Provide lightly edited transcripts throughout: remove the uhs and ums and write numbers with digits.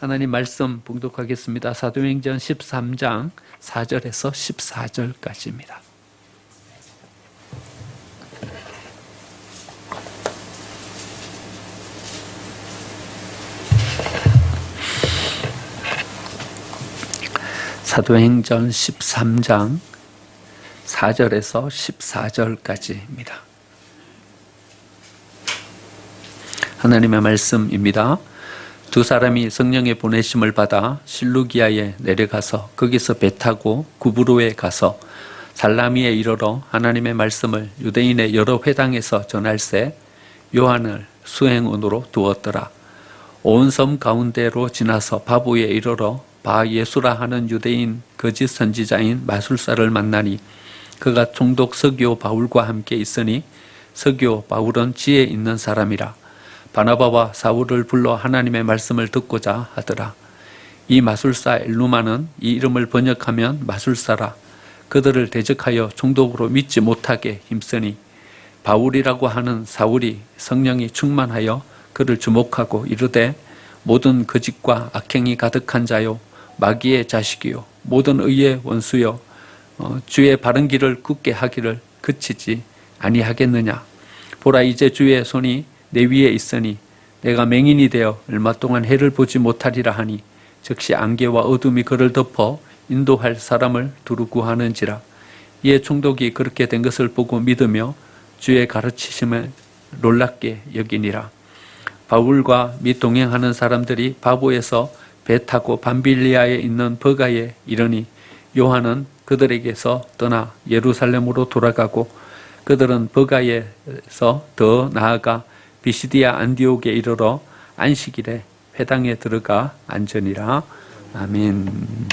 하나님 말씀 봉독하겠습니다. 사도행전 13장 4절에서 14절까지입니다. 사도행전 13장 4절에서 14절까지입니다. 하나님의 말씀입니다. 두 사람이 성령의 보내심을 받아 실루기아에 내려가서 거기서 배 타고 구브로에 가서 살라미에 이르러 하나님의 말씀을 유대인의 여러 회당에서 전할세 요한을 수행원으로 두었더라. 온 섬 가운데로 지나서 바보에 이르러 바 예수라 하는 유대인 거짓 선지자인 마술사를 만나니 그가 총독 서기오 바울과 함께 있으니 서기오 바울은 지혜 있는 사람이라. 바나바와 사울을 불러 하나님의 말씀을 듣고자 하더라. 이 마술사 엘루마는 이 이름을 번역하면 마술사라. 그들을 대적하여 총독으로 믿지 못하게 힘쓰니 바울이라고 하는 사울이 성령이 충만하여 그를 주목하고 이르되 모든 거짓과 악행이 가득한 자요 마귀의 자식이요 모든 의의 원수요 주의 바른 길을 굳게 하기를 그치지 아니하겠느냐. 보라 이제 주의 손이 내 위에 있으니 내가 맹인이 되어 얼마 동안 해를 보지 못하리라 하니 즉시 안개와 어둠이 그를 덮어 인도할 사람을 두루 구하는지라. 이에 총독이 그렇게 된 것을 보고 믿으며 주의 가르치심을 놀랍게 여기니라. 바울과 및 동행하는 사람들이 바보에서 배 타고 밤빌리아에 있는 버가에 이르니 요한은 그들에게서 떠나 예루살렘으로 돌아가고 그들은 버가에서 더 나아가 비시디아 안디옥에 이르러 안식일에 회당에 들어가 앉으니라. 아멘.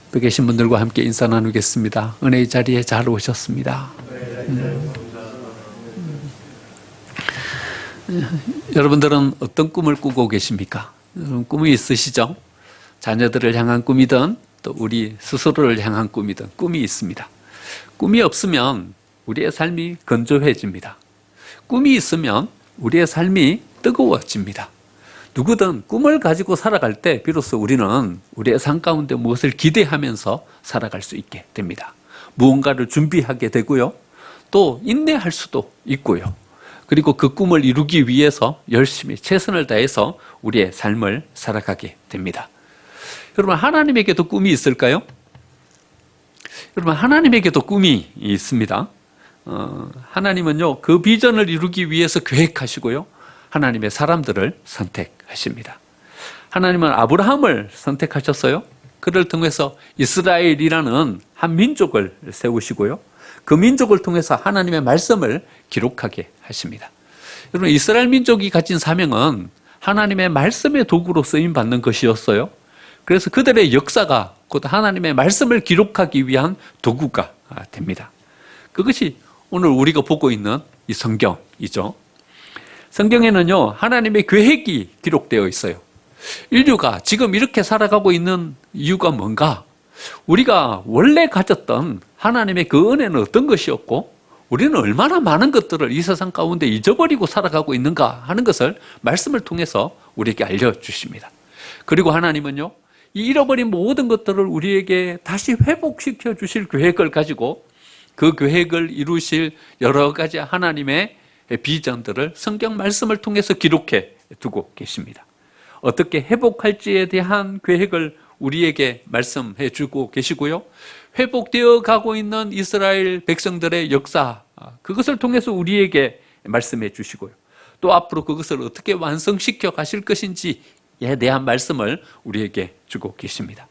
옆에 계신 분들과 함께 인사 나누겠습니다. 은혜의 자리에 잘 오셨습니다. 여러분들은 어떤 꿈을 꾸고 계십니까? 꿈이 있으시죠? 자녀들을 향한 꿈이든 또 우리 스스로를 향한 꿈이든 꿈이 있습니다. 꿈이 없으면 우리의 삶이 건조해집니다. 꿈이 있으면 우리의 삶이 뜨거워집니다. 누구든 꿈을 가지고 살아갈 때 비로소 우리는 우리의 삶 가운데 무엇을 기대하면서 살아갈 수 있게 됩니다. 무언가를 준비하게 되고요. 또 인내할 수도 있고요. 그리고 그 꿈을 이루기 위해서 열심히 최선을 다해서 우리의 삶을 살아가게 됩니다. 여러분, 하나님에게도 꿈이 있을까요? 여러분, 하나님에게도 꿈이 있습니다. 하나님은요, 그 비전을 이루기 위해서 계획하시고요. 하나님의 사람들을 선택하십니다. 하나님은 아브라함을 선택하셨어요. 그를 통해서 이스라엘이라는 한 민족을 세우시고요. 그 민족을 통해서 하나님의 말씀을 기록하게 하십니다. 여러분, 이스라엘 민족이 가진 사명은 하나님의 말씀의 도구로 쓰임받는 것이었어요. 그래서 그들의 역사가 곧 하나님의 말씀을 기록하기 위한 도구가 됩니다. 그것이 오늘 우리가 보고 있는 이 성경이죠. 성경에는요, 하나님의 계획이 기록되어 있어요. 인류가 지금 이렇게 살아가고 있는 이유가 뭔가? 우리가 원래 가졌던 하나님의 그 은혜는 어떤 것이었고 우리는 얼마나 많은 것들을 이 세상 가운데 잊어버리고 살아가고 있는가 하는 것을 말씀을 통해서 우리에게 알려주십니다. 그리고 하나님은요, 이 잃어버린 모든 것들을 우리에게 다시 회복시켜 주실 계획을 가지고 그 계획을 이루실 여러 가지 하나님의 비전들을 성경 말씀을 통해서 기록해 두고 계십니다. 어떻게 회복할지에 대한 계획을 우리에게 말씀해 주고 계시고요. 회복되어 가고 있는 이스라엘 백성들의 역사, 그것을 통해서 우리에게 말씀해 주시고요. 또 앞으로 그것을 어떻게 완성시켜 가실 것인지에 대한 말씀을 우리에게 주고 계십니다.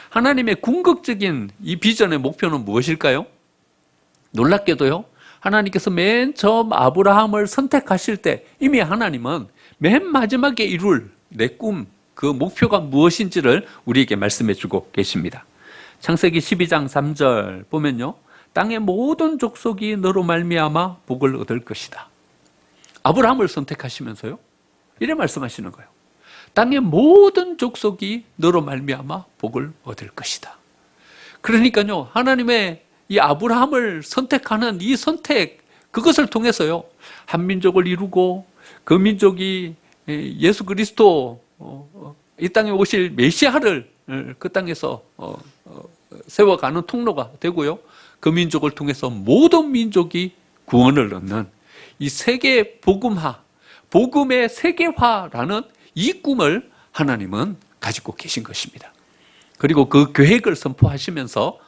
하나님의 궁극적인 이 비전의 목표는 무엇일까요? 놀랍게도요, 하나님께서 맨 처음 아브라함을 선택하실 때 이미 하나님은 맨 마지막에 이룰 내 꿈, 그 목표가 무엇인지를 우리에게 말씀해 주고 계십니다. 창세기 12장 3절 보면요, 땅의 모든 족속이 너로 말미암아 복을 얻을 것이다. 아브라함을 선택하시면서요, 이래 말씀하시는 거예요. 땅의 모든 족속이 너로 말미암아 복을 얻을 것이다. 그러니까요, 하나님의 이 아브라함을 선택하는 이 선택, 그것을 통해서요, 한 민족을 이루고 그 민족이 예수 그리스도 이 땅에 오실 메시아를 그 땅에서 세워가는 통로가 되고요. 그 민족을 통해서 모든 민족이 구원을 얻는 이 세계 복음화, 복음의 세계화라는 이 꿈을 하나님은 가지고 계신 것입니다. 그리고 그 계획을 선포하시면서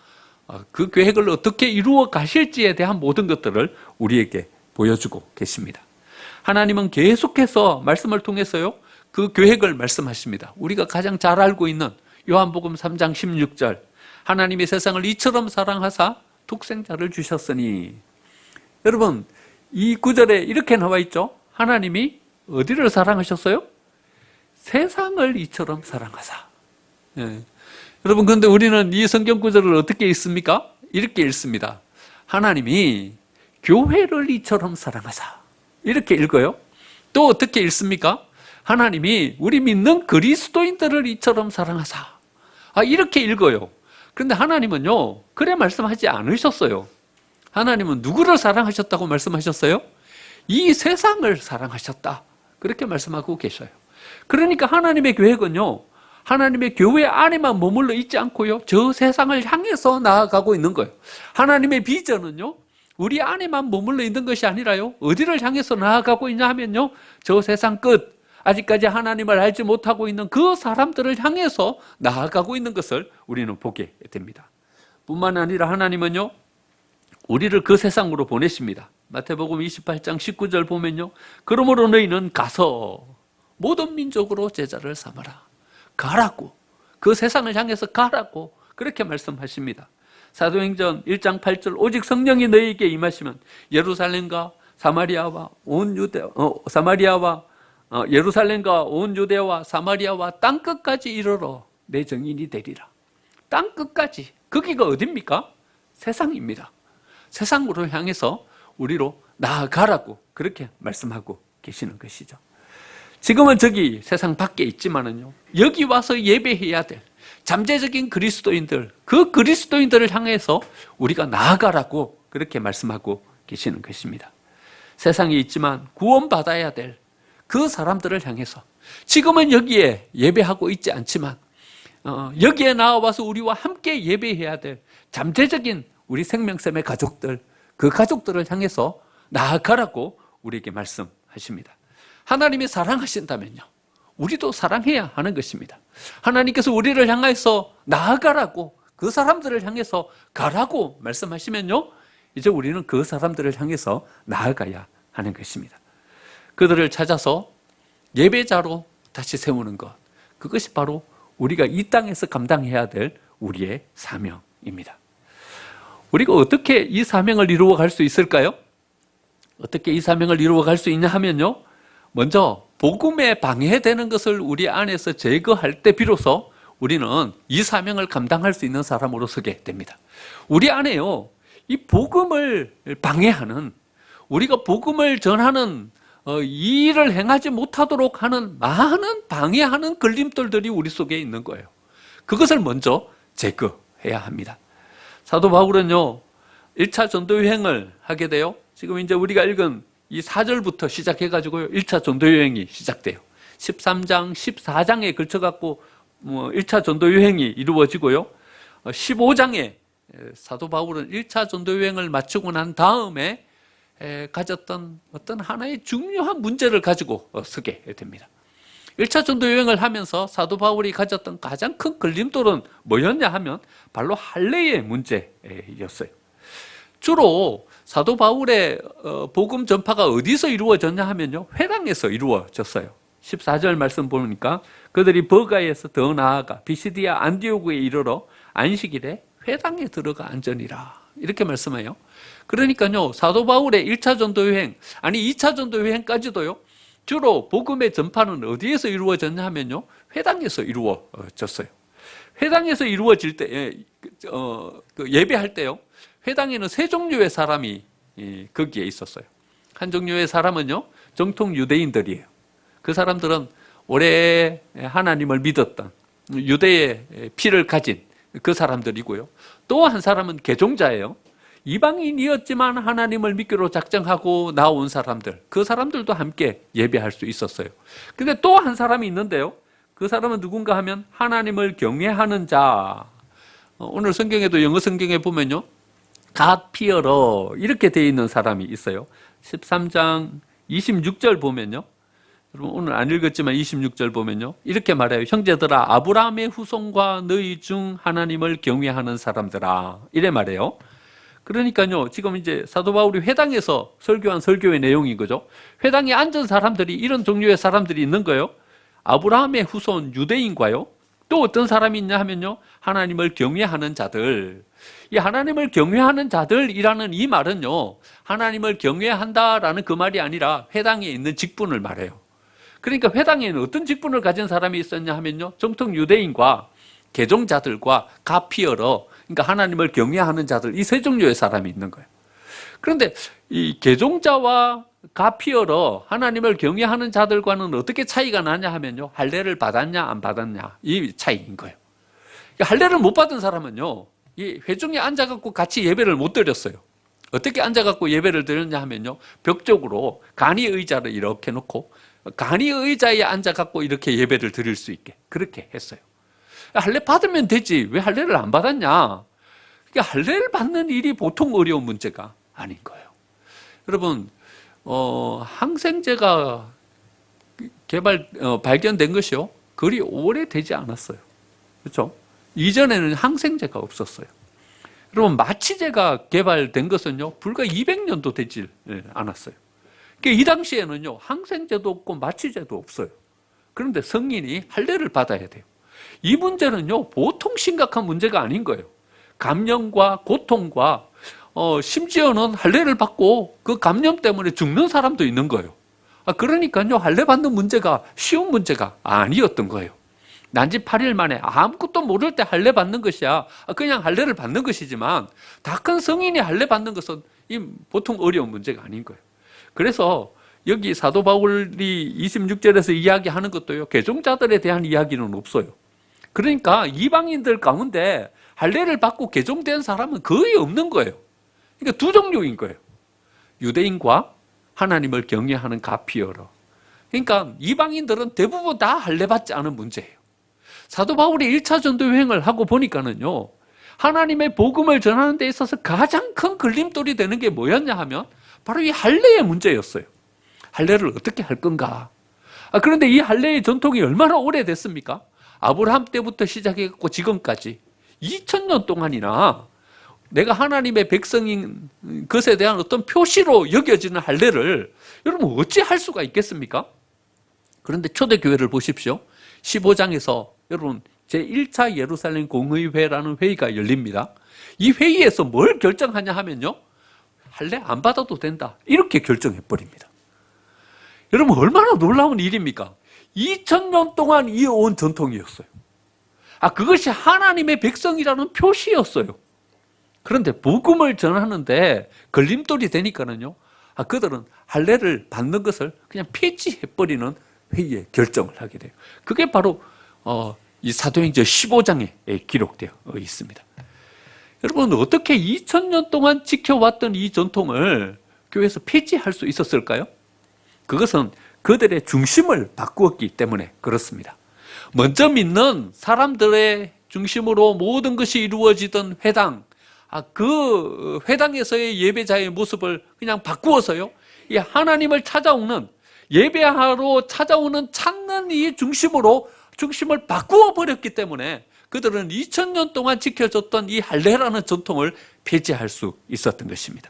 그 계획을 어떻게 이루어 가실지에 대한 모든 것들을 우리에게 보여주고 계십니다. 하나님은 계속해서 말씀을 통해서요, 그 계획을 말씀하십니다. 우리가 가장 잘 알고 있는 요한복음 3장 16절, 하나님이 세상을 이처럼 사랑하사 독생자를 주셨으니. 여러분, 이 구절에 이렇게 나와 있죠. 하나님이 어디를 사랑하셨어요? 세상을 이처럼 사랑하사. 예. 여러분, 근데 우리는 이 성경 구절을 어떻게 읽습니까? 이렇게 읽습니다. 하나님이 교회를 이처럼 사랑하사. 이렇게 읽어요. 또 어떻게 읽습니까? 하나님이 우리 믿는 그리스도인들을 이처럼 사랑하사. 이렇게 읽어요. 그런데 하나님은요, 그래 말씀하지 않으셨어요. 하나님은 누구를 사랑하셨다고 말씀하셨어요? 이 세상을 사랑하셨다. 그렇게 말씀하고 계셔요. 그러니까 하나님의 계획은요, 하나님의 교회 안에만 머물러 있지 않고요, 저 세상을 향해서 나아가고 있는 거예요. 하나님의 비전은요, 우리 안에만 머물러 있는 것이 아니라요, 어디를 향해서 나아가고 있냐 하면요, 저 세상 끝, 아직까지 하나님을 알지 못하고 있는 그 사람들을 향해서 나아가고 있는 것을 우리는 보게 됩니다. 뿐만 아니라 하나님은요, 우리를 그 세상으로 보내십니다. 마태복음 28장 19절 보면요, 그러므로 너희는 가서 모든 민족으로 제자를 삼아라. 가라고, 그 세상을 향해서 가라고 그렇게 말씀하십니다. 사도행전 1장 8절, 오직 성령이 너희에게 임하시면 예루살렘과 사마리아와 온 유대, 예루살렘과 온 유대와 사마리아와 땅끝까지 이르러 내 증인이 되리라. 땅끝까지, 거기가 어딥니까? 세상입니다. 세상으로 향해서 우리로 나아가라고 그렇게 말씀하고 계시는 것이죠. 지금은 저기 세상 밖에 있지만은요, 여기 와서 예배해야 될 잠재적인 그리스도인들, 그 그리스도인들을 향해서 우리가 나아가라고 그렇게 말씀하고 계시는 것입니다. 세상에 있지만 구원받아야 될 그 사람들을 향해서, 지금은 여기에 예배하고 있지 않지만 여기에 나와서 우리와 함께 예배해야 될 잠재적인 우리 생명샘의 가족들, 그 가족들을 향해서 나아가라고 우리에게 말씀하십니다. 하나님이 사랑하신다면요, 우리도 사랑해야 하는 것입니다. 하나님께서 우리를 향해서 나아가라고, 그 사람들을 향해서 가라고 말씀하시면요, 이제 우리는 그 사람들을 향해서 나아가야 하는 것입니다. 그들을 찾아서 예배자로 다시 세우는 것, 그것이 바로 우리가 이 땅에서 감당해야 될 우리의 사명입니다. 우리가 어떻게 이 사명을 이루어 갈 수 있을까요? 어떻게 이 사명을 이루어 갈 수 있냐 하면요, 먼저 복음에 방해되는 것을 우리 안에서 제거할 때 비로소 우리는 이 사명을 감당할 수 있는 사람으로 서게 됩니다. 우리 안에요, 이 복음을 방해하는, 우리가 복음을 전하는 이 일을 행하지 못하도록 하는 많은 방해하는 걸림돌들이 우리 속에 있는 거예요. 그것을 먼저 제거해야 합니다. 사도 바울은요, 1차 전도여행을 하게 돼요. 지금 이제 우리가 읽은 이 4절부터 시작해가지고요, 1차 전도여행이 시작돼요. 13장, 14장에 걸쳐갖고 1차 전도여행이 이루어지고요, 15장에 사도 바울은 1차 전도여행을 마치고 난 다음에 가졌던 어떤 하나의 중요한 문제를 가지고 서게 됩니다. 1차 전도여행을 하면서 사도 바울이 가졌던 가장 큰 걸림돌은 뭐였냐 하면 바로 할례의 문제였어요. 주로 사도 바울의 복음 전파가 어디서 이루어졌냐 하면요, 회당에서 이루어졌어요. 14절 말씀 보니까 그들이 버가에서 더 나아가 비시디아 안디오구에 이르러 안식일에 회당에 들어가 앉으니라, 이렇게 말씀해요. 그러니까요, 사도 바울의 1차 전도여행, 아니 2차 전도여행까지도요, 주로 복음의 전파는 어디에서 이루어졌냐 하면요, 회당에서 이루어졌어요. 회당에서 이루어질 때, 예배할 때요, 회당에는 세 종류의 사람이 거기에 있었어요. 한 종류의 사람은요, 정통 유대인들이에요. 그 사람들은 오래 하나님을 믿었던 유대의 피를 가진 그 사람들이고요. 또 한 사람은 개종자예요. 이방인이었지만 하나님을 믿기로 작정하고 나온 사람들, 그 사람들도 함께 예배할 수 있었어요. 근데 또 한 사람이 있는데요, 그 사람은 누군가 하면 하나님을 경외하는 자. 오늘 성경에도 영어 성경에 보면요, God fearer 이렇게 되어 있는 사람이 있어요. 13장 26절 보면요, 여러분 오늘 안 읽었지만 26절 보면요, 이렇게 말해요. 형제들아, 아브라함의 후손과 너희 중 하나님을 경외하는 사람들아, 이래 말해요. 그러니까요, 지금 이제 사도 바울이 회당에서 설교한 설교의 내용인 거죠. 회당에 앉은 사람들이 이런 종류의 사람들이 있는 거예요. 아브라함의 후손 유대인과요, 또 어떤 사람이 있냐 하면요, 하나님을 경외하는 자들. 이 하나님을 경외하는 자들이라는 이 말은요, 하나님을 경외한다라는 그 말이 아니라 회당에 있는 직분을 말해요. 그러니까 회당에는 어떤 직분을 가진 사람이 있었냐 하면요, 정통 유대인과 개종자들과 가피어러, 그러니까 하나님을 경외하는 자들, 이 세 종류의 사람이 있는 거예요. 그런데 이 개종자와 가피어러, 하나님을 경외하는 자들과는 어떻게 차이가 나냐 하면요, 할례를 받았냐 안 받았냐, 이 차이인 거예요. 할례를 못 받은 사람은요, 이 회중에 앉아갖고 같이 예배를 못 드렸어요. 어떻게 앉아갖고 예배를 드렸냐 하면요, 벽 쪽으로 간이 의자를 이렇게 놓고 간이 의자에 앉아갖고 이렇게 예배를 드릴 수 있게 그렇게 했어요. 할례 받으면 되지 왜 할례를 안 받았냐. 그러니까 할례를 받는 일이 보통 어려운 문제가 아닌 거예요. 여러분, 항생제가 발견된 것이요, 그리 오래되지 않았어요. 그렇죠? 이전에는 항생제가 없었어요. 여러분, 마취제가 개발된 것은요, 불과 200년도 되지 않았어요. 그러니까 이 당시에는요, 항생제도 없고 마취제도 없어요. 그런데 성인이 할례를 받아야 돼요. 이 문제는요, 보통 심각한 문제가 아닌 거예요. 감염과 고통과 심지어는 할례를 받고 그 감염 때문에 죽는 사람도 있는 거예요. 그러니까요, 할례 받는 문제가 쉬운 문제가 아니었던 거예요. 난지 8일 만에 아무것도 모를 때 할례 받는 것이야. 그냥 할례를 받는 것이지만 다 큰 성인이 할례 받는 것은 보통 어려운 문제가 아닌 거예요. 그래서 여기 사도 바울이 26절에서 이야기하는 것도요, 개종자들에 대한 이야기는 없어요. 그러니까 이방인들 가운데 할례를 받고 개종된 사람은 거의 없는 거예요. 그러니까 두 종류인 거예요. 유대인과 하나님을 경외하는 가피어러. 그러니까 이방인들은 대부분 다 할례 받지 않은 문제예요. 사도 바울이 1차 전도 여행을 하고 보니까는요, 하나님의 복음을 전하는 데 있어서 가장 큰 걸림돌이 되는 게 뭐였냐 하면 바로 이 할례의 문제였어요. 할례를 어떻게 할 건가. 그런데 이 할례의 전통이 얼마나 오래됐습니까? 아브라함 때부터 시작해서 지금까지 2000년 동안이나 내가 하나님의 백성인 것에 대한 어떤 표시로 여겨지는 할례를 여러분 어찌 할 수가 있겠습니까? 그런데 초대교회를 보십시오. 15장에서 여러분 제1차 예루살렘 공의회라는 회의가 열립니다. 이 회의에서 뭘 결정하냐 하면요, 할례 안 받아도 된다, 이렇게 결정해버립니다. 여러분 얼마나 놀라운 일입니까? 2000년 동안 이어온 전통이었어요. 그것이 하나님의 백성이라는 표시였어요. 그런데 복음을 전하는데 걸림돌이 되니까는요, 그들은 할례를 받는 것을 그냥 폐지해버리는 회의에 결정을 하게 돼요. 그게 바로 이 사도행전 15장에 기록되어 있습니다. 여러분, 어떻게 2000년 동안 지켜왔던 이 전통을 교회에서 폐지할 수 있었을까요? 그것은 그들의 중심을 바꾸었기 때문에 그렇습니다. 먼저 믿는 사람들의 중심으로 모든 것이 이루어지던 회당, 그 회당에서의 예배자의 모습을 그냥 바꾸어서요, 이 하나님을 찾아오는, 예배하러 찾아오는 찾는 이 중심을 바꾸어 버렸기 때문에 그들은 2000년 동안 지켜졌던 이 할례라는 전통을 폐지할 수 있었던 것입니다.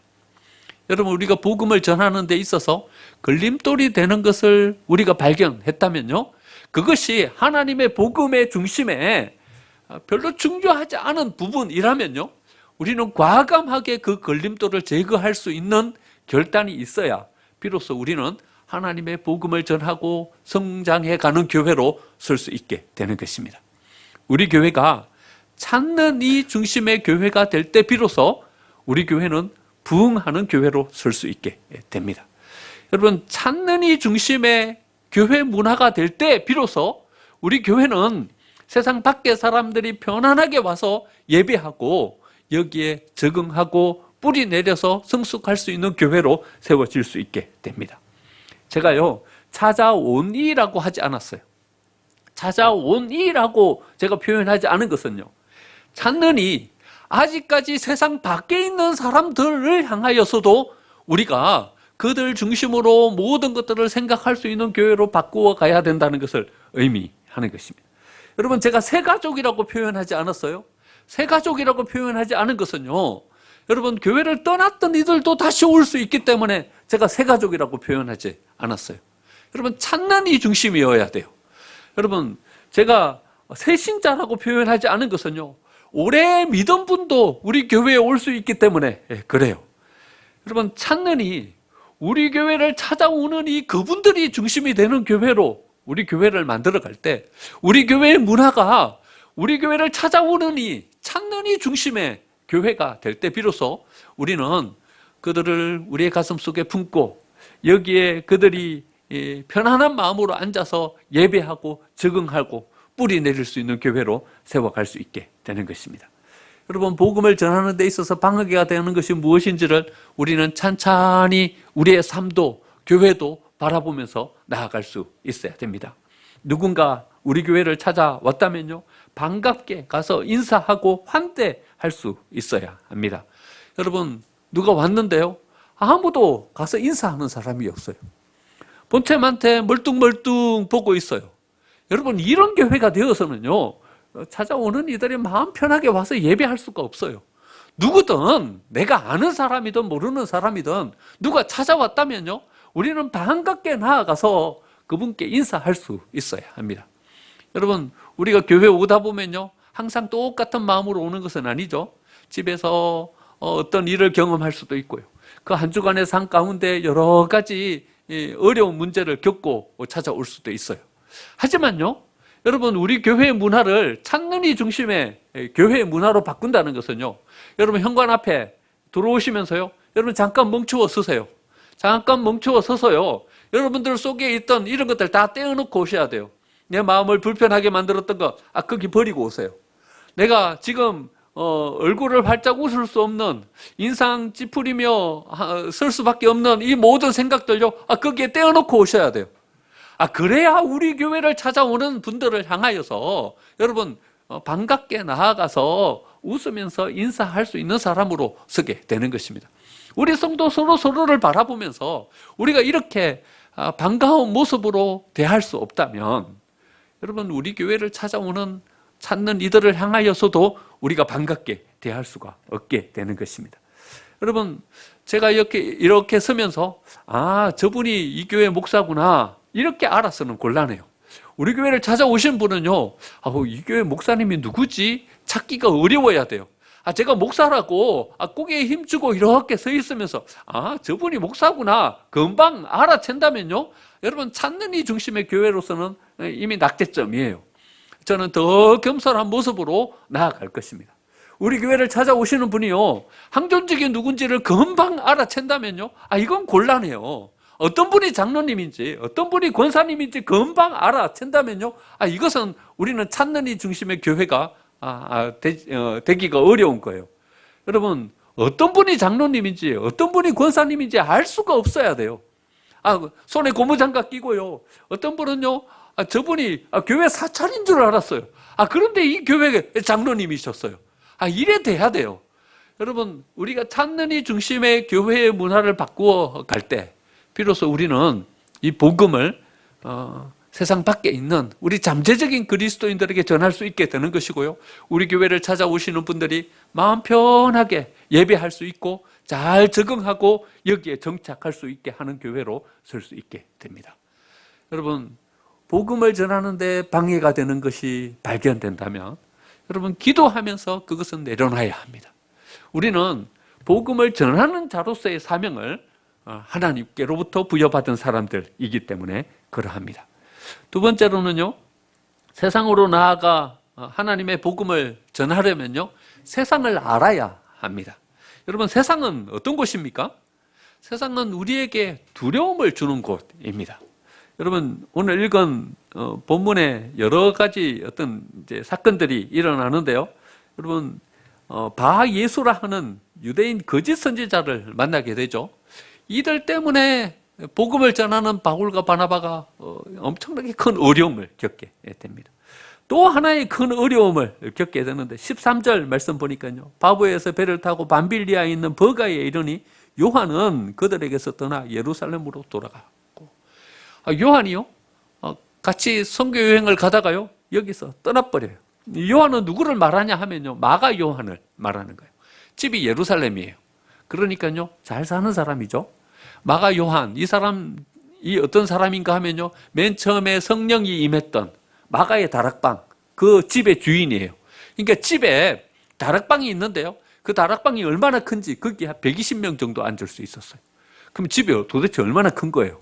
여러분, 우리가 복음을 전하는 데 있어서 걸림돌이 되는 것을 우리가 발견했다면요, 그것이 하나님의 복음의 중심에 별로 중요하지 않은 부분이라면요, 우리는 과감하게 그 걸림돌을 제거할 수 있는 결단이 있어야 비로소 우리는 하나님의 복음을 전하고 성장해가는 교회로 설 수 있게 되는 것입니다. 우리 교회가 찾는 이 중심의 교회가 될 때 비로소 우리 교회는 부흥하는 교회로 설 수 있게 됩니다. 여러분, 찾는 이 중심의 교회 문화가 될 때 비로소 우리 교회는 세상 밖의 사람들이 편안하게 와서 예배하고 여기에 적응하고 뿌리 내려서 성숙할 수 있는 교회로 세워질 수 있게 됩니다. 제가요, 찾아오니라고 하지 않았어요. 찾아오니라고 제가 표현하지 않은 것은요, 찾느니 아직까지 세상 밖에 있는 사람들을 향하여서도 우리가 그들 중심으로 모든 것들을 생각할 수 있는 교회로 바꾸어 가야 된다는 것을 의미하는 것입니다. 여러분, 제가 새가족이라고 표현하지 않았어요? 새가족이라고 표현하지 않은 것은요, 여러분, 교회를 떠났던 이들도 다시 올 수 있기 때문에 제가 새가족이라고 표현하지 않았어요. 여러분, 찾는 이 중심이어야 돼요. 여러분, 제가 새신자라고 표현하지 않은 것은요, 오래 믿은 분도 우리 교회에 올 수 있기 때문에 그래요. 여러분, 찾는 이, 우리 교회를 찾아오는 이 그분들이 중심이 되는 교회로 우리 교회를 만들어 갈 때, 우리 교회의 문화가 우리 교회를 찾아오는 이, 찾는 이 중심의 교회가 될 때 비로소 우리는 그들을 우리의 가슴 속에 품고 여기에 그들이 편안한 마음으로 앉아서 예배하고 적응하고 뿌리 내릴 수 있는 교회로 세워갈 수 있게 되는 것입니다. 여러분, 복음을 전하는 데 있어서 방해가 되는 것이 무엇인지를 우리는 찬찬히 우리의 삶도 교회도 바라보면서 나아갈 수 있어야 됩니다. 누군가 우리 교회를 찾아왔다면요, 반갑게 가서 인사하고 환대할 수 있어야 합니다. 여러분, 누가 왔는데요, 아무도 가서 인사하는 사람이 없어요. 본체한테 멀뚱멀뚱 보고 있어요. 여러분, 이런 교회가 되어서는요, 찾아오는 이들이 마음 편하게 와서 예배할 수가 없어요. 누구든, 내가 아는 사람이든 모르는 사람이든 누가 찾아왔다면요, 우리는 반갑게 나아가서 그분께 인사할 수 있어야 합니다. 여러분, 우리가 교회 오다 보면요, 항상 똑같은 마음으로 오는 것은 아니죠. 집에서 어떤 일을 경험할 수도 있고요. 그 한 주간의 삶 가운데 여러 가지 어려운 문제를 겪고 찾아올 수도 있어요. 하지만요, 여러분, 우리 교회의 문화를 찾는 이 중심의 교회의 문화로 바꾼다는 것은요, 여러분, 현관 앞에 들어오시면서요, 여러분 잠깐 멈추어 서세요. 잠깐 멈추어 서서요, 여러분들 속에 있던 이런 것들 다 떼어놓고 오셔야 돼요. 내 마음을 불편하게 만들었던 거, 거기 버리고 오세요. 내가 지금 얼굴을 활짝 웃을 수 없는, 인상 찌푸리며 설 수밖에 없는 이 모든 생각들요, 거기에 떼어놓고 오셔야 돼요. 그래야 우리 교회를 찾아오는 분들을 향하여서 여러분 반갑게 나아가서 웃으면서 인사할 수 있는 사람으로 서게 되는 것입니다. 우리 성도 서로를 바라보면서 우리가 이렇게 반가운 모습으로 대할 수 없다면, 여러분, 우리 교회를 찾는 이들을 향하여서도 우리가 반갑게 대할 수가 없게 되는 것입니다. 여러분, 제가 이렇게 서면서 저분이 이 교회 목사구나 이렇게 알아서는 곤란해요. 우리 교회를 찾아오신 분은요, 이 교회 목사님이 누구지? 찾기가 어려워야 돼요. 제가 목사라고 고개에 힘주고 이렇게 서 있으면서 저분이 목사구나 금방 알아챈다면요, 여러분, 찾는 이 중심의 교회로서는 이미 낙제점이에요. 저는 더 겸손한 모습으로 나아갈 것입니다. 우리 교회를 찾아오시는 분이요, 항존직이 누군지를 금방 알아챈다면요, 이건 곤란해요. 어떤 분이 장로님인지 어떤 분이 권사님인지 금방 알아챈다면요, 이것은 우리는 찾는 이 중심의 교회가 되기가 어려운 거예요. 여러분, 어떤 분이 장로님인지 어떤 분이 권사님인지 알 수가 없어야 돼요. 손에 고무장갑 끼고요, 어떤 분은요, 저분이 교회 사찰인 줄 알았어요. 그런데 이 교회 장로님이셨어요. 이래 돼야 돼요. 여러분, 우리가 찾는 이 중심의 교회의 문화를 바꾸어 갈 때 비로소 우리는 이 복음을 세상 밖에 있는 우리 잠재적인 그리스도인들에게 전할 수 있게 되는 것이고요, 우리 교회를 찾아오시는 분들이 마음 편하게 예배할 수 있고 잘 적응하고 여기에 정착할 수 있게 하는 교회로 설 수 있게 됩니다. 여러분, 복음을 전하는데 방해가 되는 것이 발견된다면 여러분, 기도하면서 그것은 내려놔야 합니다. 우리는 복음을 전하는 자로서의 사명을 하나님께로부터 부여받은 사람들이기 때문에 그러합니다. 두 번째로는요, 세상으로 나아가 하나님의 복음을 전하려면요, 세상을 알아야 합니다. 여러분, 세상은 어떤 곳입니까? 세상은 우리에게 두려움을 주는 곳입니다. 여러분, 오늘 읽은 본문에 여러 가지 어떤 사건들이 일어나는데요, 여러분, 바예수라 하는 유대인 거짓 선지자를 만나게 되죠. 이들 때문에 복음을 전하는 바울과 바나바가 엄청나게 큰 어려움을 겪게 됩니다. 또 하나의 큰 어려움을 겪게 되는데 13절 말씀 보니까요. 바보에서 배를 타고 밤빌리아에 있는 버가에 이르니 요한은 그들에게서 떠나 예루살렘으로 돌아가고, 요한이요 같이 선교 여행을 가다가요 여기서 떠나버려요. 요한은 누구를 말하냐 하면요 마가 요한을 말하는 거예요. 집이 예루살렘이에요. 그러니까요 잘 사는 사람이죠. 마가 요한, 이 사람이 어떤 사람인가 하면요 맨 처음에 성령이 임했던 마가의 다락방, 그 집의 주인이에요. 그러니까 집에 다락방이 있는데요 그 다락방이 얼마나 큰지 거기 한 120명 정도 앉을 수 있었어요. 그럼 집이 도대체 얼마나 큰 거예요?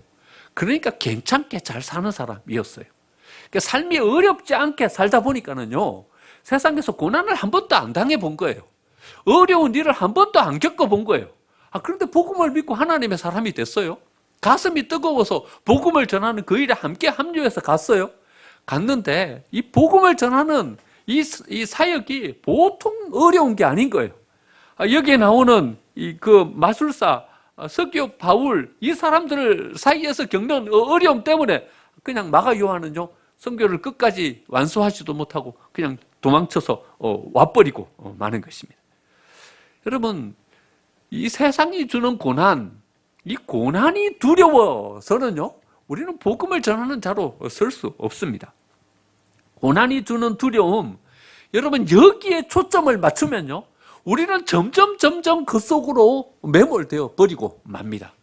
그러니까 괜찮게 잘 사는 사람이었어요. 그러니까 삶이 어렵지 않게 살다 보니까는요 세상에서 고난을 한 번도 안 당해본 거예요. 어려운 일을 한 번도 안 겪어본 거예요. 그런데 복음을 믿고 하나님의 사람이 됐어요. 가슴이 뜨거워서 복음을 전하는 그 일에 함께 합류해서 갔어요. 갔는데 이 복음을 전하는 이 사역이 보통 어려운 게 아닌 거예요. 여기에 나오는 그 마술사, 석교 바울, 이 사람들 사이에서 겪는 어려움 때문에 그냥 마가 요한은요 선교를 끝까지 완수하지도 못하고 그냥 도망쳐서 와버리고 마는 것입니다. 여러분, 이 세상이 주는 고난, 이 고난이 두려워서는요 우리는 복음을 전하는 자로 설 수 없습니다. 고난이 주는 두려움, 여러분 여기에 초점을 맞추면요 우리는 점점 그 속으로 매몰되어 버리고 맙니다.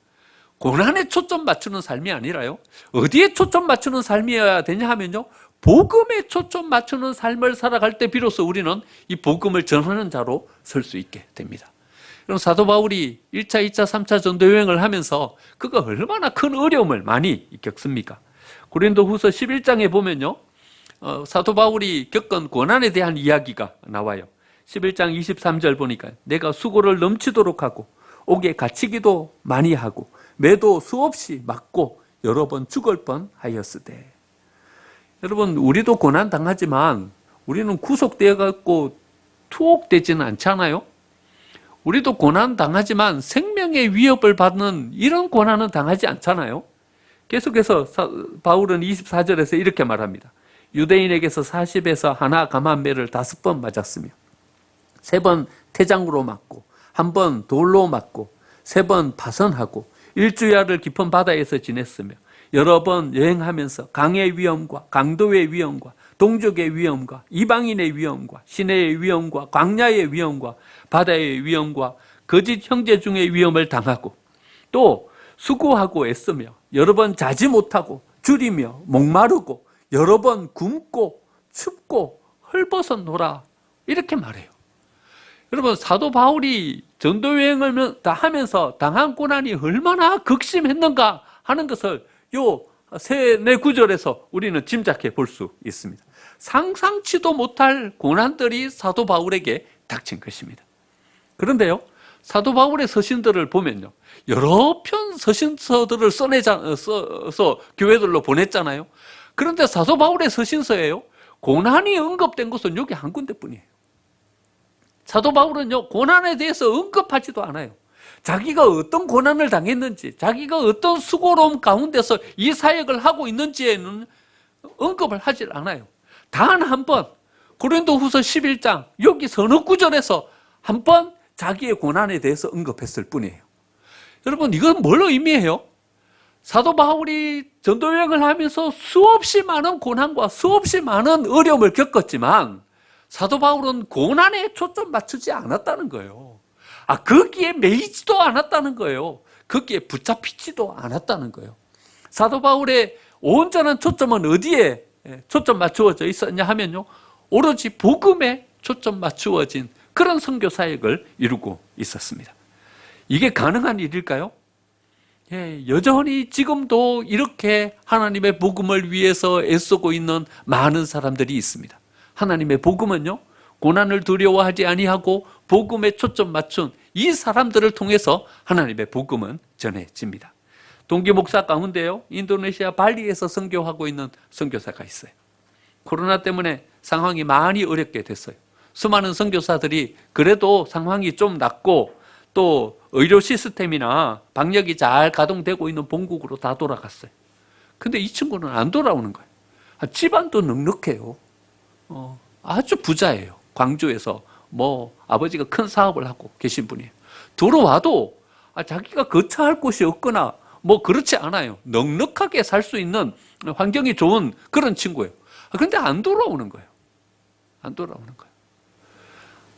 고난에 초점 맞추는 삶이 아니라요 어디에 초점 맞추는 삶이어야 되냐 하면요 복음에 초점 맞추는 삶을 살아갈 때 비로소 우리는 이 복음을 전하는 자로 설 수 있게 됩니다. 그럼 사도 바울이 1차, 2차, 3차 전도 여행을 하면서 그가 얼마나 큰 어려움을 많이 겪습니까? 고린도후서 11장에 보면요 사도 바울이 겪은 고난에 대한 이야기가 나와요. 11장 23절 보니까 내가 수고를 넘치도록 하고 옥에 갇히기도 많이 하고 매도 수없이 맞고 여러 번 죽을 뻔하였으되. 여러분 우리도 고난 당하지만 우리는 구속되어 갖고 투옥되지는 않잖아요. 우리도 고난 당하지만 생명의 위협을 받는 이런 고난은 당하지 않잖아요. 계속해서 바울은 24절에서 이렇게 말합니다. 유대인에게서 40에서 하나 감한 매를 5번 맞았으며 3번 태장으로 맞고 1번 돌로 맞고 3번 파선하고 일주야를 깊은 바다에서 지냈으며 여러 번 여행하면서 강의 위험과 강도의 위험과 동족의 위험과 이방인의 위험과 시내의 위험과 광야의 위험과 바다의 위험과 거짓 형제 중의 위험을 당하고 또 수고하고 애쓰며 여러 번 자지 못하고 줄이며 목마르고 여러 번 굶고 춥고 헐벗었노라 이렇게 말해요. 여러분 사도 바울이 전도여행을 다 하면서 당한 고난이 얼마나 극심했는가 하는 것을 요 3-4구절에서 우리는 짐작해 볼 수 있습니다. 상상치도 못할 고난들이 사도 바울에게 닥친 것입니다. 그런데요 사도 바울의 서신들을 보면요 여러 편 서신서들을 써서 교회들로 보냈잖아요. 그런데 사도 바울의 서신서에요 고난이 언급된 것은 여기 한 군데뿐이에요. 사도 바울은요 고난에 대해서 언급하지도 않아요. 자기가 어떤 고난을 당했는지, 자기가 어떤 수고로움 가운데서 이 사역을 하고 있는지에는 언급을 하질 않아요. 단 한 번 고린도후서 11장 여기 서너 구절에서 한 번 자기의 고난에 대해서 언급했을 뿐이에요. 여러분 이건 뭘 의미해요? 사도 바울이 전도여행을 하면서 수없이 많은 고난과 수없이 많은 어려움을 겪었지만 사도 바울은 고난에 초점 맞추지 않았다는 거예요. 거기에 매이지도 않았다는 거예요. 거기에 붙잡히지도 않았다는 거예요. 사도 바울의 온전한 초점은 어디에 초점 맞추어져 있었냐 하면요 오로지 복음에 초점 맞추어진 그런 선교 사역을 이루고 있었습니다. 이게 가능한 일일까요? 여전히 지금도 이렇게 하나님의 복음을 위해서 애쓰고 있는 많은 사람들이 있습니다. 하나님의 복음은요 고난을 두려워하지 아니하고 복음에 초점 맞춘 이 사람들을 통해서 하나님의 복음은 전해집니다. 동기 목사 가운데요 인도네시아 발리에서 선교하고 있는 선교사가 있어요. 코로나 때문에 상황이 많이 어렵게 됐어요. 수많은 선교사들이 그래도 상황이 좀 낫고 또 의료 시스템이나 방역이 잘 가동되고 있는 본국으로 다 돌아갔어요. 근데 이 친구는 안 돌아오는 거예요. 집안도 넉넉해요. 아주 부자예요. 광주에서 뭐 아버지가 큰 사업을 하고 계신 분이에요. 들어와도 자기가 거처할 곳이 없거나 뭐 그렇지 않아요. 넉넉하게 살 수 있는 환경이 좋은 그런 친구예요. 그런데 안 돌아오는 거예요. 안 돌아오는 거예요.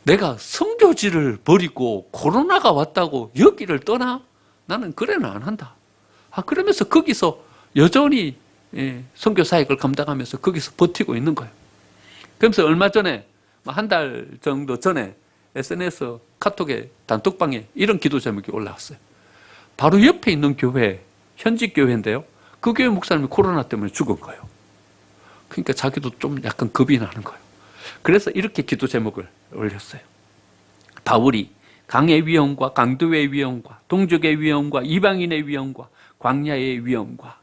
내가 선교지를 버리고 코로나가 왔다고 여기를 떠나? 나는 그래는 안 한다. 그러면서 거기서 여전히 선교 사역을 감당하면서 거기서 버티고 있는 거예요. 그러면서 얼마 전에 한 달 정도 전에 SNS 카톡에 단톡방에 이런 기도 제목이 올라왔어요. 바로 옆에 있는 교회, 현직 교회인데요. 그 교회 목사님이 코로나 때문에 죽은 거예요. 그러니까 자기도 좀 약간 겁이 나는 거예요. 그래서 이렇게 기도 제목을 올렸어요. 바울이 강의 위험과 강도의 위험과 동족의 위험과 이방인의 위험과 광야의 위험과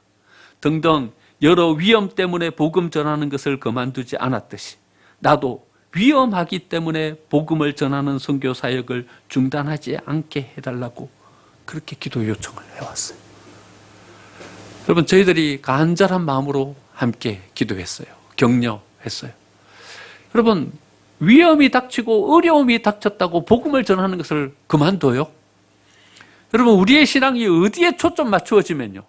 등등 여러 위험 때문에 복음 전하는 것을 그만두지 않았듯이 나도 위험하기 때문에 복음을 전하는 선교 사역을 중단하지 않게 해달라고 그렇게 기도 요청을 해왔어요. 여러분, 저희들이 간절한 마음으로 함께 기도했어요. 격려했어요. 여러분, 위험이 닥치고 어려움이 닥쳤다고 복음을 전하는 것을 그만둬요? 여러분, 우리의 신앙이 어디에 초점 맞추어지면요,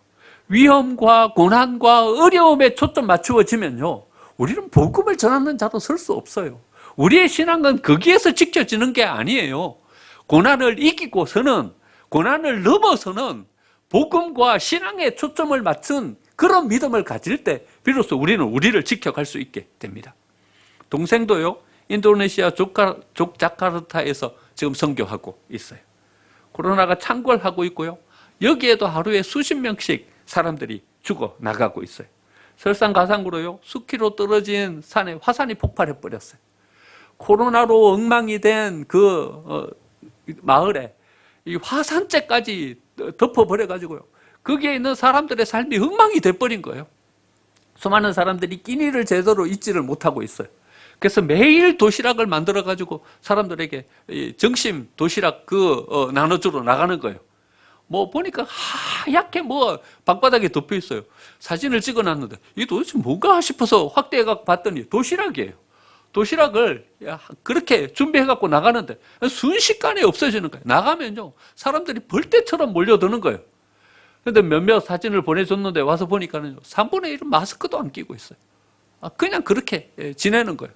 위험과 고난과 어려움에 초점 맞추어지면요, 우리는 복음을 전하는 자로 설 수 없어요. 우리의 신앙은 거기에서 지켜지는 게 아니에요. 고난을 이기고서는, 고난을 넘어서는 복음과 신앙에 초점을 맞춘 그런 믿음을 가질 때 비로소 우리는 우리를 지켜갈 수 있게 됩니다. 동생도요, 인도네시아 족자카르타에서 지금 선교하고 있어요. 코로나가 창궐하고 있고요. 여기에도 하루에 수십 명씩 사람들이 죽어 나가고 있어요. 설상가상으로요, 수키로 떨어진 산에 화산이 폭발해 버렸어요. 코로나로 엉망이 된 그 마을에 이 화산재까지 덮어버려가지고요, 거기에 있는 사람들의 삶이 엉망이 돼버린 거예요. 수많은 사람들이 끼니를 제대로 잊지를 못하고 있어요. 그래서 매일 도시락을 만들어가지고 사람들에게 정심 도시락 나눠주러 나가는 거예요. 뭐 보니까 하얗게 뭐 방바닥에 덮여 있어요. 사진을 찍어놨는데 이게 도대체 뭔가 싶어서 확대해갖고 봤더니 도시락이에요. 도시락을 그렇게 준비해갖고 나가는데 순식간에 없어지는 거예요. 나가면요, 사람들이 벌떼처럼 몰려드는 거예요. 그런데 몇몇 사진을 보내줬는데 와서 보니까는 3분의 1은 마스크도 안 끼고 있어요. 그냥 그렇게 지내는 거예요.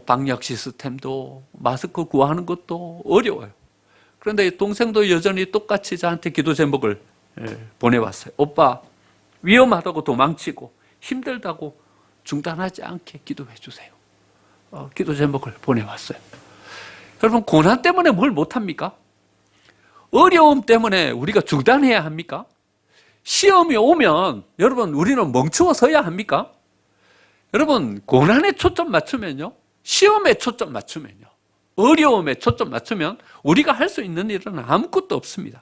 방역 시스템도 마스크 구하는 것도 어려워요. 그런데 동생도 여전히 똑같이 저한테 기도 제목을 보내왔어요. 오빠, 위험하다고 도망치고 힘들다고 중단하지 않게 기도해 주세요. 기도 제목을 보내왔어요. 여러분, 고난 때문에 뭘 못합니까? 어려움 때문에 우리가 중단해야 합니까? 시험이 오면 여러분, 우리는 멈추어 서야 합니까? 여러분, 고난에 초점 맞추면요, 시험에 초점 맞추면요, 어려움에 초점 맞추면 우리가 할 수 있는 일은 아무것도 없습니다.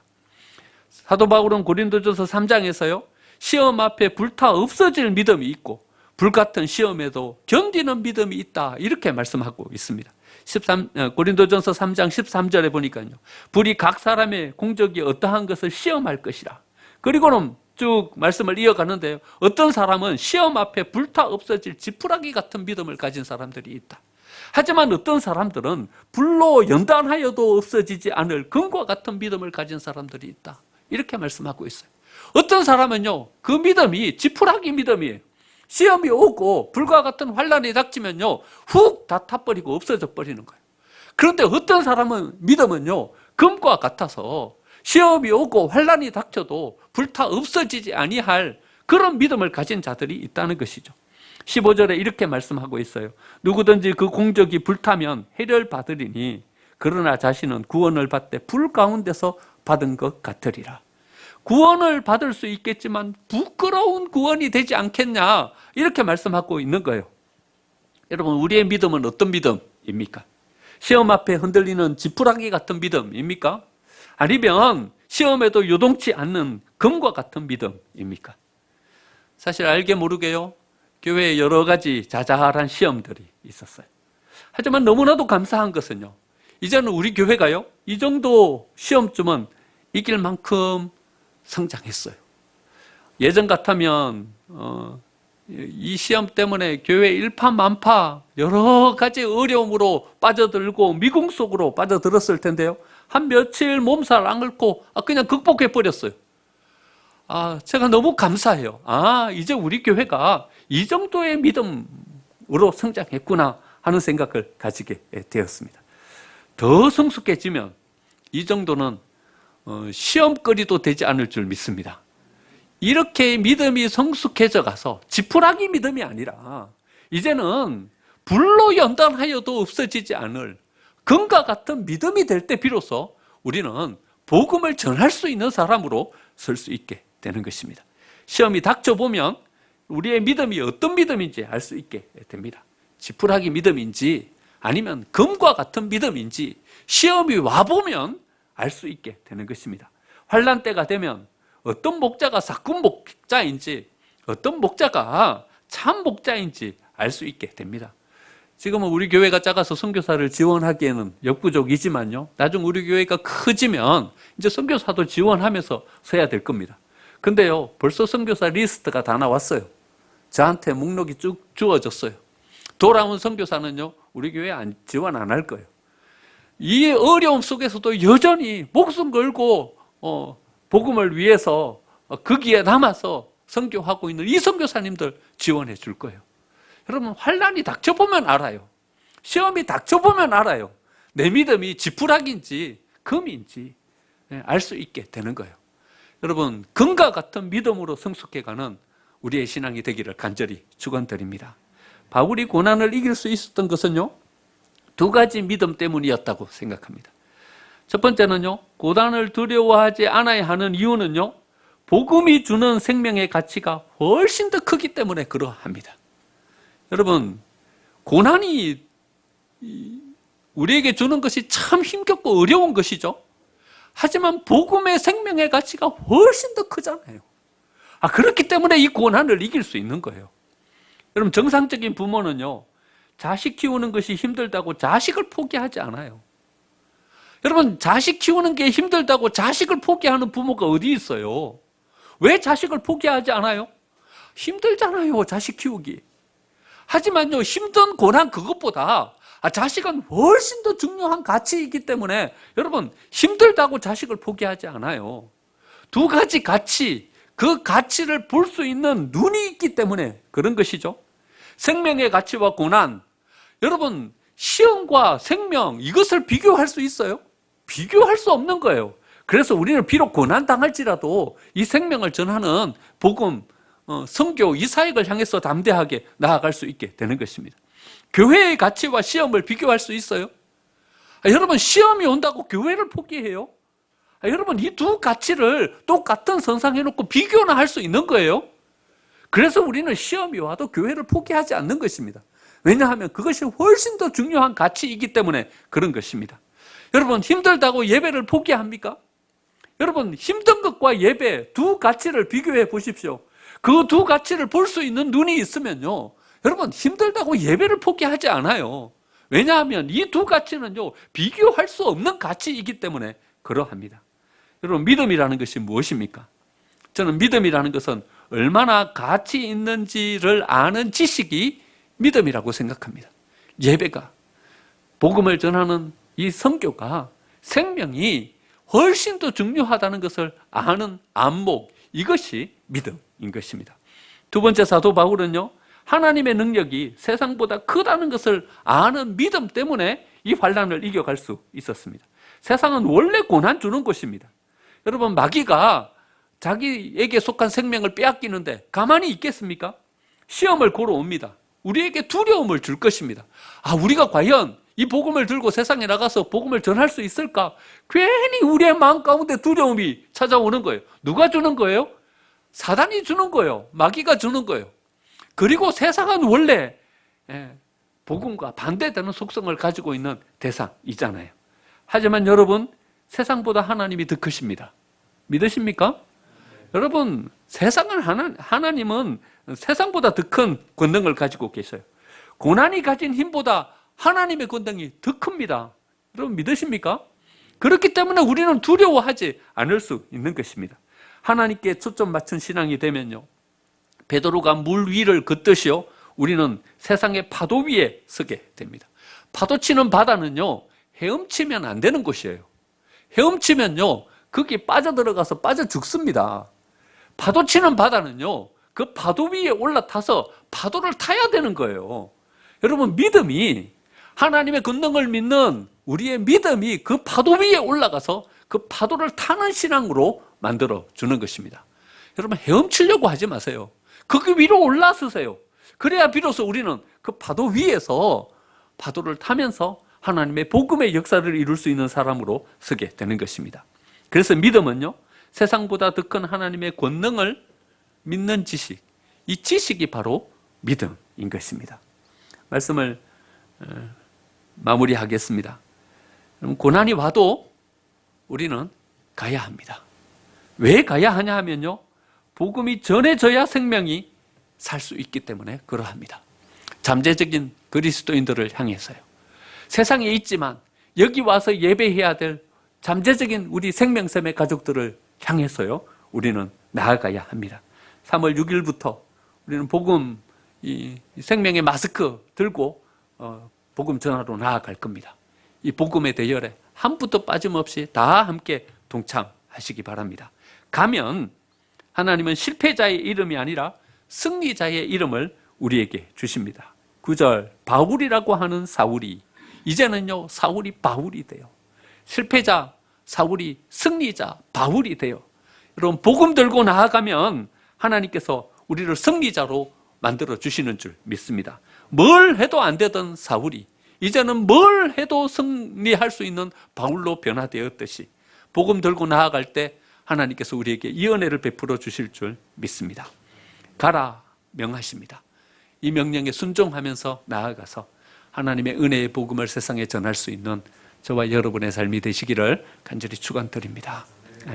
사도 바울은 고린도전서 3장에서요, 시험 앞에 불타 없어질 믿음이 있고 불같은 시험에도 견디는 믿음이 있다, 이렇게 말씀하고 있습니다. 고린도전서 3장 13절에 보니까요, 불이 각 사람의 공적이 어떠한 것을 시험할 것이라. 그리고는 쭉 말씀을 이어가는데요, 어떤 사람은 시험 앞에 불타 없어질 지푸라기 같은 믿음을 가진 사람들이 있다. 하지만 어떤 사람들은 불로 연단하여도 없어지지 않을 금과 같은 믿음을 가진 사람들이 있다, 이렇게 말씀하고 있어요. 어떤 사람은요, 그 믿음이 지푸라기 믿음이에요. 시험이 오고 불과 같은 환란이 닥치면요, 훅 다 타버리고 없어져 버리는 거예요. 그런데 어떤 사람은 믿음은요, 금과 같아서 시험이 오고 환란이 닥쳐도 불타 없어지지 아니할 그런 믿음을 가진 자들이 있다는 것이죠. 15절에 이렇게 말씀하고 있어요. 누구든지 그 공적이 불타면 해를 받으리니 그러나 자신은 구원을 받되 불 가운데서 받은 것 같으리라. 구원을 받을 수 있겠지만 부끄러운 구원이 되지 않겠냐, 이렇게 말씀하고 있는 거예요. 여러분, 우리의 믿음은 어떤 믿음입니까? 시험 앞에 흔들리는 지푸라기 같은 믿음입니까? 아니면 시험에도 요동치 않는 금과 같은 믿음입니까? 사실 알게 모르게요, 교회에 여러 가지 자잘한 시험들이 있었어요. 하지만 너무나도 감사한 것은요, 이제는 우리 교회가요, 이 정도 시험쯤은 이길 만큼 성장했어요. 예전 같으면 이 시험 때문에 교회 일파만파 여러 가지 어려움으로 빠져들고 미궁 속으로 빠져들었을 텐데요, 한 며칠 몸살 안 앓고 그냥 극복해 버렸어요. 제가 너무 감사해요. 이제 우리 교회가 이 정도의 믿음으로 성장했구나 하는 생각을 가지게 되었습니다. 더 성숙해지면 이 정도는 시험거리도 되지 않을 줄 믿습니다. 이렇게 믿음이 성숙해져 가서 지푸라기 믿음이 아니라 이제는 불로 연단하여도 없어지지 않을 금과 같은 믿음이 될 때 비로소 우리는 복음을 전할 수 있는 사람으로 설 수 있게 되는 것입니다. 시험이 닥쳐보면 우리의 믿음이 어떤 믿음인지 알 수 있게 됩니다. 지푸라기 믿음인지 아니면 금과 같은 믿음인지 시험이 와보면 알 수 있게 되는 것입니다. 환난 때가 되면 어떤 목자가 사꾼 목자인지 어떤 목자가 참 목자인지 알 수 있게 됩니다. 지금은 우리 교회가 작아서 선교사를 지원하기에는 역부족이지만요, 나중 우리 교회가 커지면 이제 선교사도 지원하면서 서야 될 겁니다. 근데요, 벌써 선교사 리스트가 다 나왔어요. 저한테 목록이 쭉 주어졌어요. 돌아온 선교사는요, 우리 교회 지원 안 할 거예요. 이 어려움 속에서도 여전히 목숨 걸고 복음을 위해서 거기에 남아서 선교하고 있는 이 선교사님들 지원해 줄 거예요. 여러분, 환난이 닥쳐보면 알아요. 시험이 닥쳐보면 알아요. 내 믿음이 지푸라기인지 금인지 알 수 있게 되는 거예요. 여러분, 금과 같은 믿음으로 성숙해가는 우리의 신앙이 되기를 간절히 축원드립니다. 바울이 고난을 이길 수 있었던 것은요, 두 가지 믿음 때문이었다고 생각합니다. 첫 번째는요, 고난을 두려워하지 않아야 하는 이유는요, 복음이 주는 생명의 가치가 훨씬 더 크기 때문에 그러합니다. 여러분, 고난이 우리에게 주는 것이 참 힘겹고 어려운 것이죠. 하지만 복음의 생명의 가치가 훨씬 더 크잖아요. 그렇기 때문에 이 고난을 이길 수 있는 거예요. 여러분, 정상적인 부모는요, 자식 키우는 것이 힘들다고 자식을 포기하지 않아요. 여러분, 자식 키우는 게 힘들다고 자식을 포기하는 부모가 어디 있어요? 왜 자식을 포기하지 않아요? 힘들잖아요, 자식 키우기. 하지만요, 힘든 고난 그것보다 자식은 훨씬 더 중요한 가치이기 때문에 여러분, 힘들다고 자식을 포기하지 않아요. 두 가지 가치, 그 가치를 볼 수 있는 눈이 있기 때문에 그런 것이죠. 생명의 가치와 고난, 여러분, 시험과 생명, 이것을 비교할 수 있어요? 비교할 수 없는 거예요. 그래서 우리는 비록 고난 당할지라도 이 생명을 전하는 복음, 선교, 이 사역을 향해서 담대하게 나아갈 수 있게 되는 것입니다. 교회의 가치와 시험을 비교할 수 있어요? 여러분, 시험이 온다고 교회를 포기해요? 여러분, 이 두 가치를 똑같은 선상에 놓고 비교나 할 수 있는 거예요? 그래서 우리는 시험이 와도 교회를 포기하지 않는 것입니다. 왜냐하면 그것이 훨씬 더 중요한 가치이기 때문에 그런 것입니다. 여러분, 힘들다고 예배를 포기합니까? 여러분, 힘든 것과 예배 두 가치를 비교해 보십시오. 그 두 가치를 볼 수 있는 눈이 있으면요, 여러분, 힘들다고 예배를 포기하지 않아요. 왜냐하면 이 두 가치는요, 비교할 수 없는 가치이기 때문에 그러합니다. 여러분, 믿음이라는 것이 무엇입니까? 저는 믿음이라는 것은 얼마나 가치 있는지를 아는 지식이 믿음이라고 생각합니다. 예배가, 복음을 전하는 이 선교가, 생명이 훨씬 더 중요하다는 것을 아는 안목, 이것이 믿음인 것입니다. 두 번째, 사도 바울은요, 하나님의 능력이 세상보다 크다는 것을 아는 믿음 때문에 이 환난을 이겨갈 수 있었습니다. 세상은 원래 고난 주는 곳입니다. 여러분, 마귀가 자기에게 속한 생명을 빼앗기는데 가만히 있겠습니까? 시험을 걸어옵니다. 우리에게 두려움을 줄 것입니다. 우리가 과연 이 복음을 들고 세상에 나가서 복음을 전할 수 있을까? 괜히 우리의 마음 가운데 두려움이 찾아오는 거예요. 누가 주는 거예요? 사단이 주는 거예요. 마귀가 주는 거예요. 그리고 세상은 원래 복음과 반대되는 속성을 가지고 있는 대상이잖아요. 하지만 여러분, 세상보다 하나님이 더 크십니다. 믿으십니까? 여러분, 세상은 하나님은 세상보다 더 큰 권능을 가지고 계셔요. 고난이 가진 힘보다 하나님의 권능이 더 큽니다. 여러분 믿으십니까? 그렇기 때문에 우리는 두려워하지 않을 수 있는 것입니다. 하나님께 초점 맞춘 신앙이 되면요, 베드로가 물 위를 걷듯이요, 우리는 세상의 파도 위에 서게 됩니다. 파도 치는 바다는요, 헤엄치면 안 되는 곳이에요. 헤엄치면요, 거기 빠져들어가서 빠져 죽습니다. 파도 치는 바다는요, 그 파도 위에 올라타서 파도를 타야 되는 거예요. 여러분, 믿음이, 하나님의 권능을 믿는 우리의 믿음이 그 파도 위에 올라가서 그 파도를 타는 신앙으로 만들어 주는 것입니다. 여러분, 헤엄치려고 하지 마세요. 거기 위로 올라서세요. 그래야 비로소 우리는 그 파도 위에서 파도를 타면서 하나님의 복음의 역사를 이룰 수 있는 사람으로 서게 되는 것입니다. 그래서 믿음은요, 세상보다 더 큰 하나님의 권능을 믿는 지식, 이 지식이 바로 믿음인 것입니다. 말씀을 마무리하겠습니다. 고난이 와도 우리는 가야 합니다. 왜 가야 하냐 하면요, 복음이 전해져야 생명이 살 수 있기 때문에 그러합니다. 잠재적인 그리스도인들을 향해서요, 세상에 있지만 여기 와서 예배해야 될 잠재적인 우리 생명샘의 가족들을 향해서요, 우리는 나아가야 합니다. 3월 6일부터 우리는 복음, 이 생명의 마스크 들고 복음 전하러 나아갈 겁니다. 이 복음의 대열에 한 푼도 빠짐없이 다 함께 동참하시기 바랍니다. 가면 하나님은 실패자의 이름이 아니라 승리자의 이름을 우리에게 주십니다. 9절, 바울이라고 하는 사울이 이제는요, 사울이 바울이 돼요. 실패자 사울이 승리자 바울이 돼요. 여러분, 복음 들고 나아가면 하나님께서 우리를 승리자로 만들어 주시는 줄 믿습니다. 뭘 해도 안 되던 사울이 이제는 뭘 해도 승리할 수 있는 바울로 변화되었듯이 복음 들고 나아갈 때 하나님께서 우리에게 이 은혜를 베풀어 주실 줄 믿습니다. 가라 명하십니다. 이 명령에 순종하면서 나아가서 하나님의 은혜의 복음을 세상에 전할 수 있는 저와 여러분의 삶이 되시기를 간절히 축원드립니다.